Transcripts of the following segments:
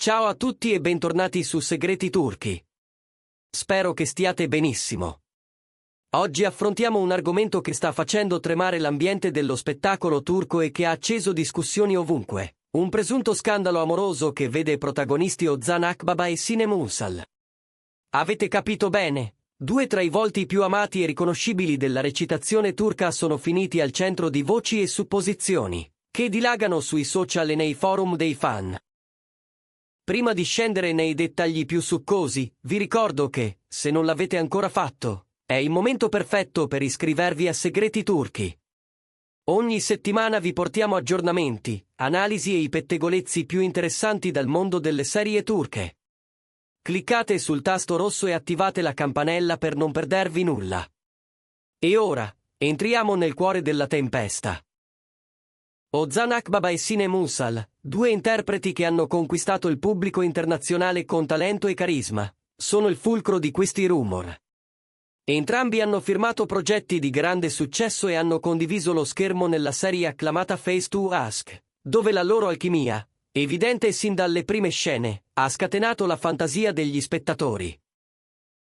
Ciao a tutti e bentornati su Segreti Turchi. Spero che stiate benissimo. Oggi affrontiamo un argomento che sta facendo tremare l'ambiente dello spettacolo turco e che ha acceso discussioni ovunque. Un presunto scandalo amoroso che vede protagonisti Ozan Akbaba e Sinem Ünsal. Avete capito bene? Due tra i volti più amati e riconoscibili della recitazione turca sono finiti al centro di voci e supposizioni che dilagano sui social e nei forum dei fan. Prima di scendere nei dettagli più succosi, vi ricordo che, se non l'avete ancora fatto, è il momento perfetto per iscrivervi a Segreti Turchi. Ogni settimana vi portiamo aggiornamenti, analisi e i pettegolezzi più interessanti dal mondo delle serie turche. Cliccate sul tasto rosso e attivate la campanella per non perdervi nulla. E ora, entriamo nel cuore della tempesta. Ozan Akbaba e Sinem Ünsal, due interpreti che hanno conquistato il pubblico internazionale con talento e carisma, sono il fulcro di questi rumor. Entrambi hanno firmato progetti di grande successo e hanno condiviso lo schermo nella serie acclamata Face to Ask, dove la loro alchimia, evidente sin dalle prime scene, ha scatenato la fantasia degli spettatori.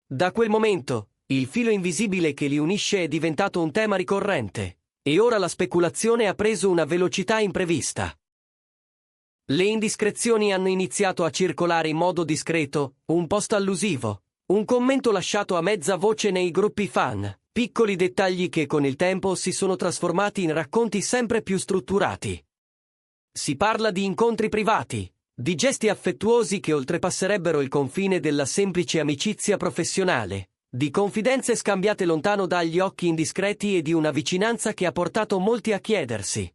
Da quel momento, il filo invisibile che li unisce è diventato un tema ricorrente. E ora la speculazione ha preso una velocità imprevista. Le indiscrezioni hanno iniziato a circolare in modo discreto, un post allusivo, un commento lasciato a mezza voce nei gruppi fan, piccoli dettagli che con il tempo si sono trasformati in racconti sempre più strutturati. Si parla di incontri privati, di gesti affettuosi che oltrepasserebbero il confine della semplice amicizia professionale, di confidenze scambiate lontano dagli occhi indiscreti e di una vicinanza che ha portato molti a chiedersi: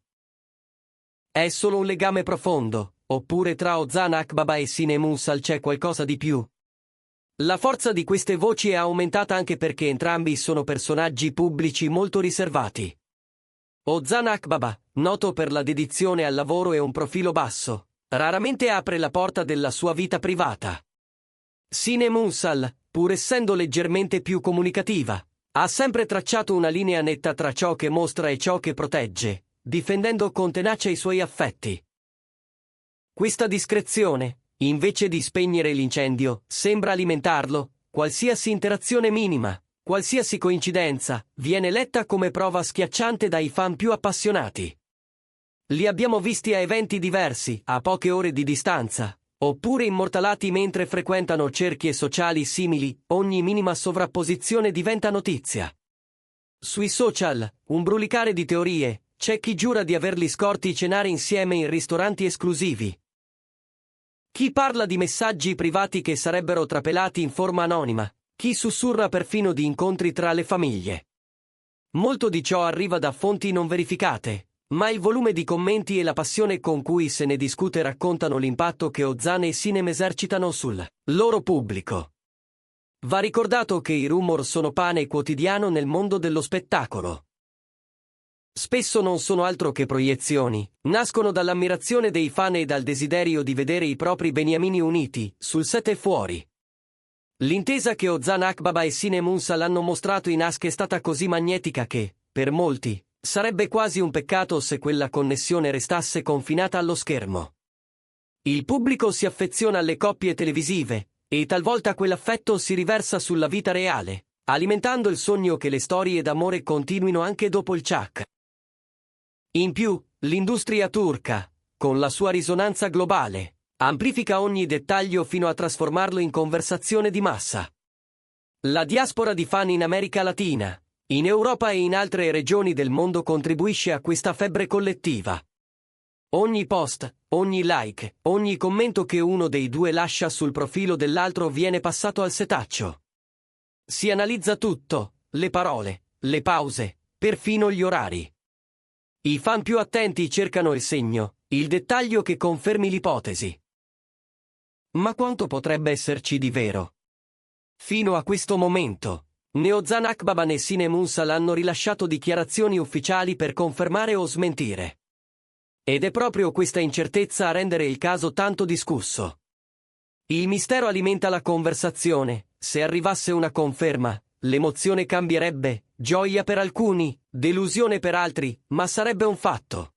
è solo un legame profondo, oppure tra Ozan Akbaba e Sinem Ünsal c'è qualcosa di più? La forza di queste voci è aumentata anche perché entrambi sono personaggi pubblici molto riservati. Ozan Akbaba, noto per la dedizione al lavoro e un profilo basso, raramente apre la porta della sua vita privata. Sinem Ünsal, pur essendo leggermente più comunicativa, ha sempre tracciato una linea netta tra ciò che mostra e ciò che protegge, difendendo con tenacia i suoi affetti. Questa discrezione, invece di spegnere l'incendio, sembra alimentarlo. Qualsiasi interazione minima, qualsiasi coincidenza, viene letta come prova schiacciante dai fan più appassionati. Li abbiamo visti a eventi diversi, a poche ore di distanza, oppure immortalati mentre frequentano cerchie sociali simili, ogni minima sovrapposizione diventa notizia. Sui social, un brulicare di teorie, c'è chi giura di averli scorti cenare insieme in ristoranti esclusivi. Chi parla di messaggi privati che sarebbero trapelati in forma anonima, chi sussurra perfino di incontri tra le famiglie. Molto di ciò arriva da fonti non verificate, ma il volume di commenti e la passione con cui se ne discute raccontano l'impatto che Ozan e Sinem esercitano sul loro pubblico. Va ricordato che i rumor sono pane quotidiano nel mondo dello spettacolo. Spesso non sono altro che proiezioni, nascono dall'ammirazione dei fan e dal desiderio di vedere i propri beniamini uniti, sul set e fuori. L'intesa che Ozan Akbaba e Sinem Ünsal hanno mostrato in Ask è stata così magnetica che, per molti, sarebbe quasi un peccato se quella connessione restasse confinata allo schermo. Il pubblico si affeziona alle coppie televisive, e talvolta quell'affetto si riversa sulla vita reale, alimentando il sogno che le storie d'amore continuino anche dopo il ciak. In più, l'industria turca, con la sua risonanza globale, amplifica ogni dettaglio fino a trasformarlo in conversazione di massa. La diaspora di fan in America Latina, in Europa e in altre regioni del mondo contribuisce a questa febbre collettiva. Ogni post, ogni like, ogni commento che uno dei due lascia sul profilo dell'altro viene passato al setaccio. Si analizza tutto, le parole, le pause, perfino gli orari. I fan più attenti cercano il segno, il dettaglio che confermi l'ipotesi. Ma quanto potrebbe esserci di vero? Fino a questo momento, né Ozan Akbaba né Sinem Ünsal hanno rilasciato dichiarazioni ufficiali per confermare o smentire. Ed è proprio questa incertezza a rendere il caso tanto discusso. Il mistero alimenta la conversazione. Se arrivasse una conferma, l'emozione cambierebbe, gioia per alcuni, delusione per altri, ma sarebbe un fatto.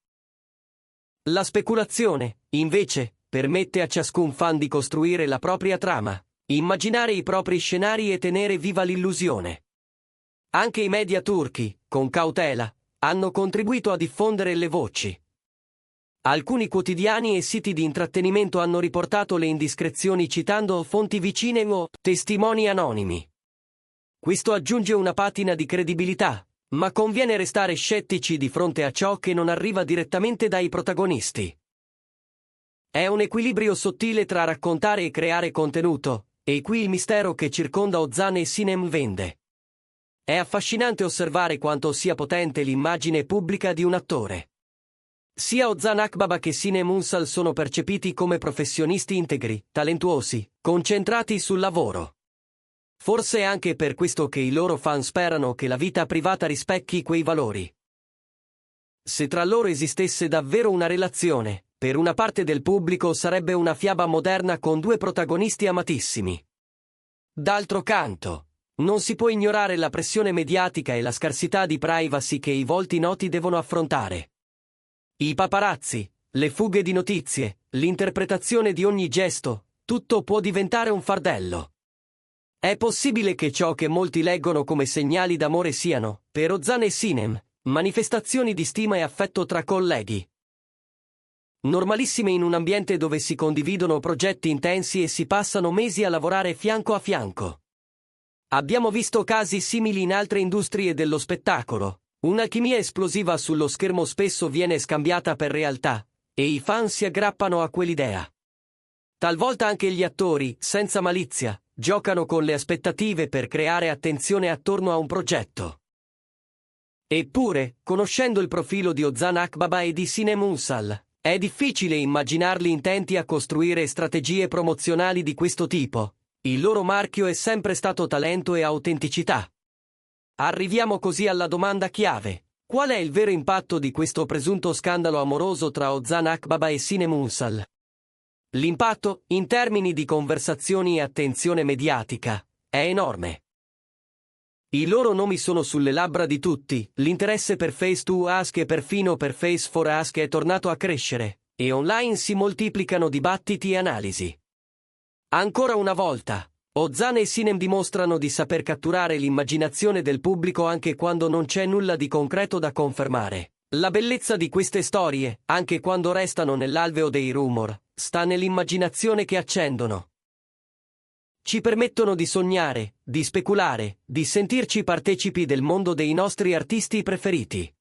La speculazione, invece, permette a ciascun fan di costruire la propria trama, immaginare i propri scenari e tenere viva l'illusione. Anche i media turchi, con cautela, hanno contribuito a diffondere le voci. Alcuni quotidiani e siti di intrattenimento hanno riportato le indiscrezioni citando fonti vicine o testimoni anonimi. Questo aggiunge una patina di credibilità, ma conviene restare scettici di fronte a ciò che non arriva direttamente dai protagonisti. È un equilibrio sottile tra raccontare e creare contenuto, e qui il mistero che circonda Ozan e Sinem vende. È affascinante osservare quanto sia potente l'immagine pubblica di un attore. Sia Ozan Akbaba che Sinem Unsal sono percepiti come professionisti integri, talentuosi, concentrati sul lavoro. Forse è anche per questo che i loro fan sperano che la vita privata rispecchi quei valori. Se tra loro esistesse davvero una relazione, per una parte del pubblico sarebbe una fiaba moderna con due protagonisti amatissimi. D'altro canto, non si può ignorare la pressione mediatica e la scarsità di privacy che i volti noti devono affrontare. I paparazzi, le fughe di notizie, l'interpretazione di ogni gesto, tutto può diventare un fardello. È possibile che ciò che molti leggono come segnali d'amore siano, per Ozan e Sinem, manifestazioni di stima e affetto tra colleghi. Normalissime in un ambiente dove si condividono progetti intensi e si passano mesi a lavorare fianco a fianco. Abbiamo visto casi simili in altre industrie dello spettacolo. Un'alchimia esplosiva sullo schermo spesso viene scambiata per realtà, e i fan si aggrappano a quell'idea. Talvolta anche gli attori, senza malizia, giocano con le aspettative per creare attenzione attorno a un progetto. Eppure, conoscendo il profilo di Ozan Akbaba e di Sinem Unsal, è difficile immaginarli intenti a costruire strategie promozionali di questo tipo. Il loro marchio è sempre stato talento e autenticità. Arriviamo così alla domanda chiave. Qual è il vero impatto di questo presunto scandalo amoroso tra Ozan Akbaba e Sinem Unsal? L'impatto, in termini di conversazioni e attenzione mediatica, è enorme. I loro nomi sono sulle labbra di tutti, l'interesse per Face2Ask e perfino per Face4Ask è tornato a crescere, e online si moltiplicano dibattiti e analisi. Ancora una volta, Ozan e Sinem dimostrano di saper catturare l'immaginazione del pubblico anche quando non c'è nulla di concreto da confermare. La bellezza di queste storie, anche quando restano nell'alveo dei rumor, sta nell'immaginazione che accendono. Ci permettono di sognare, di speculare, di sentirci partecipi del mondo dei nostri artisti preferiti.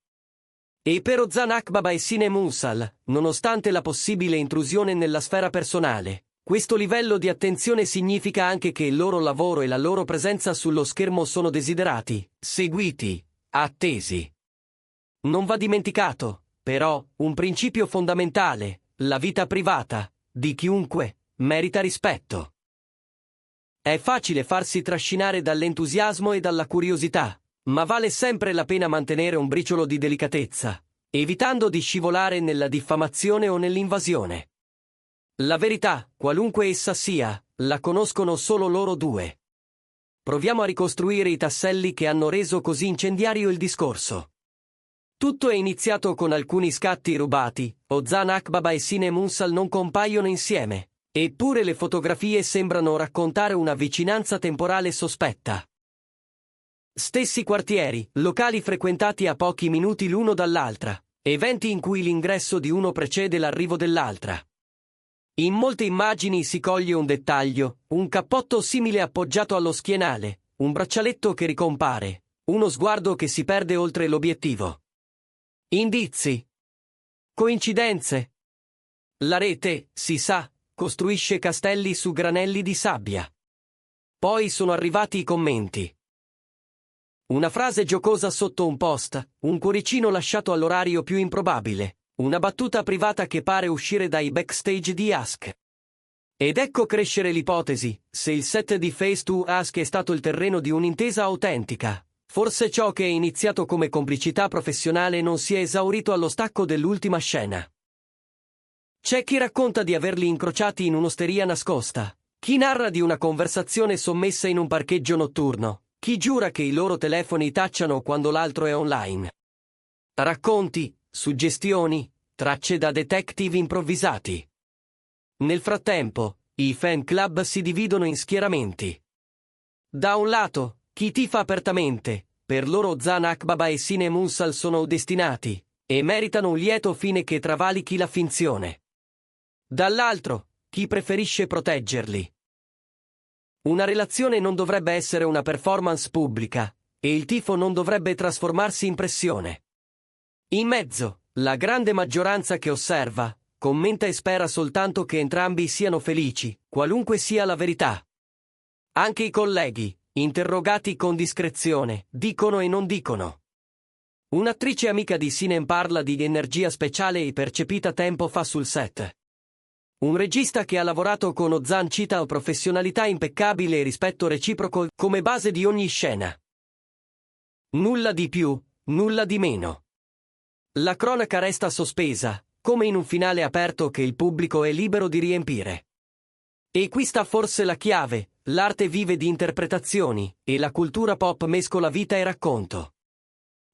E per Ozan Akbaba e Sinem Unsal, nonostante la possibile intrusione nella sfera personale, questo livello di attenzione significa anche che il loro lavoro e la loro presenza sullo schermo sono desiderati, seguiti, attesi. Non va dimenticato, però, un principio fondamentale: la vita privata, di chiunque, merita rispetto. È facile farsi trascinare dall'entusiasmo e dalla curiosità, ma vale sempre la pena mantenere un briciolo di delicatezza, evitando di scivolare nella diffamazione o nell'invasione. La verità, qualunque essa sia, la conoscono solo loro due. Proviamo a ricostruire i tasselli che hanno reso così incendiario il discorso. Tutto è iniziato con alcuni scatti rubati. Ozan Akbaba e Sinem Unsal non compaiono insieme, eppure le fotografie sembrano raccontare una vicinanza temporale sospetta. Stessi quartieri, locali frequentati a pochi minuti l'uno dall'altra, eventi in cui l'ingresso di uno precede l'arrivo dell'altra. In molte immagini si coglie un dettaglio, un cappotto simile appoggiato allo schienale, un braccialetto che ricompare, uno sguardo che si perde oltre l'obiettivo. Indizi. Coincidenze. La rete, si sa, costruisce castelli su granelli di sabbia. Poi sono arrivati i commenti. Una frase giocosa sotto un post, un cuoricino lasciato all'orario più improbabile, una battuta privata che pare uscire dai backstage di Ask. Ed ecco crescere l'ipotesi: se il set di Face2Ask è stato il terreno di un'intesa autentica, forse ciò che è iniziato come complicità professionale non si è esaurito allo stacco dell'ultima scena. C'è chi racconta di averli incrociati in un'osteria nascosta, chi narra di una conversazione sommessa in un parcheggio notturno, chi giura che i loro telefoni tacciano quando l'altro è online. Racconti, suggestioni, tracce da detective improvvisati. Nel frattempo, i fan club si dividono in schieramenti. Da un lato, chi tifa apertamente, per loro Ozan Akbaba e Sinem Unsal sono destinati, e meritano un lieto fine che travalichi la finzione. Dall'altro, chi preferisce proteggerli. Una relazione non dovrebbe essere una performance pubblica, e il tifo non dovrebbe trasformarsi in pressione. In mezzo, la grande maggioranza che osserva, commenta e spera soltanto che entrambi siano felici, qualunque sia la verità. Anche i colleghi, interrogati con discrezione, dicono e non dicono. Un'attrice amica di Sinem parla di energia speciale e percepita tempo fa sul set. Un regista che ha lavorato con Ozan cita professionalità impeccabile e rispetto reciproco come base di ogni scena. Nulla di più, nulla di meno. La cronaca resta sospesa, come in un finale aperto che il pubblico è libero di riempire. E qui sta forse la chiave: l'arte vive di interpretazioni, e la cultura pop mescola vita e racconto.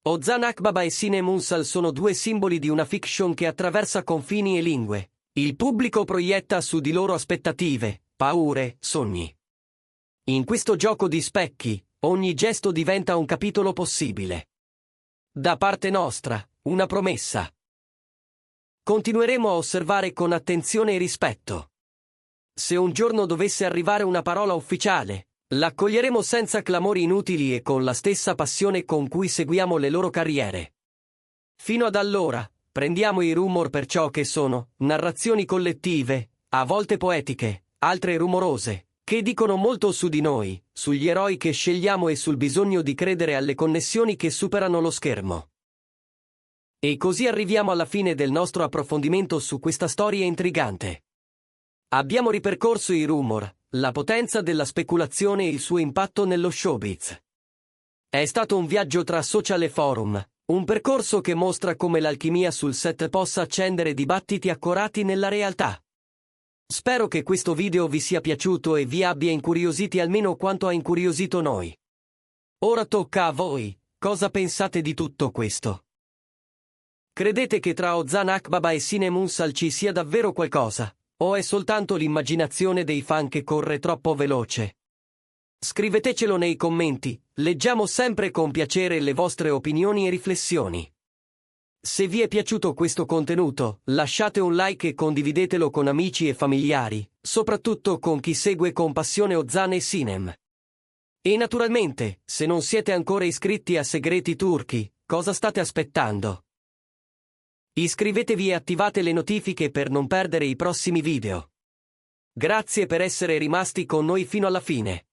Ozan Akbaba e Sinem Unsal sono due simboli di una fiction che attraversa confini e lingue. Il pubblico proietta su di loro aspettative, paure, sogni. In questo gioco di specchi, ogni gesto diventa un capitolo possibile. Da parte nostra, una promessa. Continueremo a osservare con attenzione e rispetto. Se un giorno dovesse arrivare una parola ufficiale, l'accoglieremo senza clamori inutili e con la stessa passione con cui seguiamo le loro carriere. Fino ad allora, prendiamo i rumor per ciò che sono, narrazioni collettive, a volte poetiche, altre rumorose, che dicono molto su di noi, sugli eroi che scegliamo e sul bisogno di credere alle connessioni che superano lo schermo. E così arriviamo alla fine del nostro approfondimento su questa storia intrigante. Abbiamo ripercorso i rumor, la potenza della speculazione e il suo impatto nello showbiz. È stato un viaggio tra social e forum, un percorso che mostra come l'alchimia sul set possa accendere dibattiti accorati nella realtà. Spero che questo video vi sia piaciuto e vi abbia incuriositi almeno quanto ha incuriosito noi. Ora tocca a voi, cosa pensate di tutto questo? Credete che tra Ozan Akbaba e Sinem Unsal ci sia davvero qualcosa, o è soltanto l'immaginazione dei fan che corre troppo veloce? Scrivetecelo nei commenti, leggiamo sempre con piacere le vostre opinioni e riflessioni. Se vi è piaciuto questo contenuto, lasciate un like e condividetelo con amici e familiari, soprattutto con chi segue con passione Ozan e Sinem. E naturalmente, se non siete ancora iscritti a Segreti Turchi, cosa state aspettando? Iscrivetevi e attivate le notifiche per non perdere i prossimi video. Grazie per essere rimasti con noi fino alla fine.